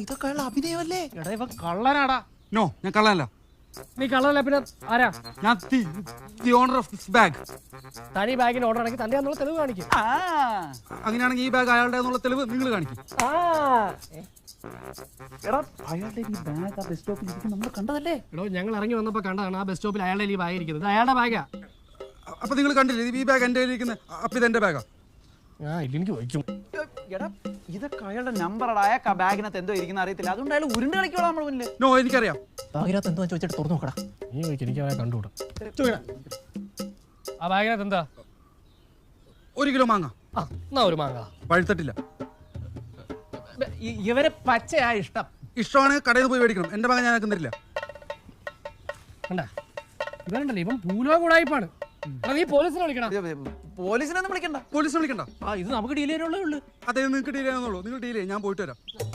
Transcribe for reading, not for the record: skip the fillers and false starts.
ഇതൊക്കെ അഭിനയമല്ലേ? എടാ ഇവൻ കള്ളനാടാ. നോ, ഞാൻ കള്ളനല്ല. നീ കള്ളനല്ല പിന്നെ ആരാ? ഞാൻ the owner of this bag. തനി ബാഗിന് ഓർഡർ ആണെങ്കിൽ തന്റെ എന്നുള്ള തെളിവ് കാണിക്കും. അങ്ങനെയാണെങ്കിൽ ഈ ബാഗ് അയാളുടെ എന്നുള്ള തെളിവ് നിങ്ങൾ കാണിക്കും. എടാ അയാളുടെ ഈ ബാഗ് ആ ബസ് സ്റ്റോപ്പിൽ ഇരിക്കും, നമ്മൾ കണ്ടതല്ലേ? എടോ ഞങ്ങൾ ഇറങ്ങി വന്നപ്പോ കണ്ടതാണ് ആ ബസ് സ്റ്റോപ്പിൽ അയാളുടെ ഈ ബാഗ് ഇരിക്കുന്നത്. അയാളുടെ ബാഗാ. അപ്പൊ നിങ്ങൾ കണ്ടില്ലേ ഈ ബാഗ് എന്റെ ഇരിക്കുന്നത്? അപ്പൊ ഇത് എന്റെ ബാഗാ. ഇല്ലെനിക്ക് ചോദിക്കും. എടാ ഇതൊക്കെ അയാളുടെ നമ്പറടാ. അയാൾക്ക് ആ ബാഗിനകത്ത് എന്തോ ഇരിക്കുന്ന അറിയത്തില്ല, അതുകൊണ്ട് അയാൾ ഉരുണ്ട് കളിക്കോളാം നമ്മൾ മുന്നിൽ. നോ, എനിക്കറിയാം. ബാഗിനകത്ത് എന്തോ ചോദിച്ചിട്ട് തുറന്നു നോക്കടാ. നീ ചോദിക്കും, എനിക്ക് അവനെ കണ്ടുകൂടാ. ആ ബാഗിനകത്ത് എന്താ? 1 കിലോ മാങ്ങ. എന്നാ ഒരു മാങ്ങ. പഴുത്തിട്ടില്ല. ഇവരെ പച്ചയാ ഇഷ്ടം. ഇഷ്ടമാണെങ്കിൽ കടയിൽ നിന്ന് പോയി മേടിക്കണം. എന്റെ ബാഗ് ഞാൻ തരില്ല. കണ്ടാ ഇവരുണ്ടല്ലോ, ഇവൻ പൂലോ കൂടായിപ്പാണ്. നീ പോലീസിനെ വിളിക്കണം. പോലീസിനൊന്നും വിളിക്കണ്ട. പോലീസിനെ വിളിക്കണ്ട. ഇത് നമുക്ക് ഡീൽ ചെയ്യാനുള്ളേ ഉള്ളൂ. അതെ, നിങ്ങൾക്ക് ഡീൽ ചെയ്യാന്നുള്ളൂ. നിങ്ങൾ ഡീൽ ചെയ്യും, ഞാൻ പോയിട്ട് വരാം.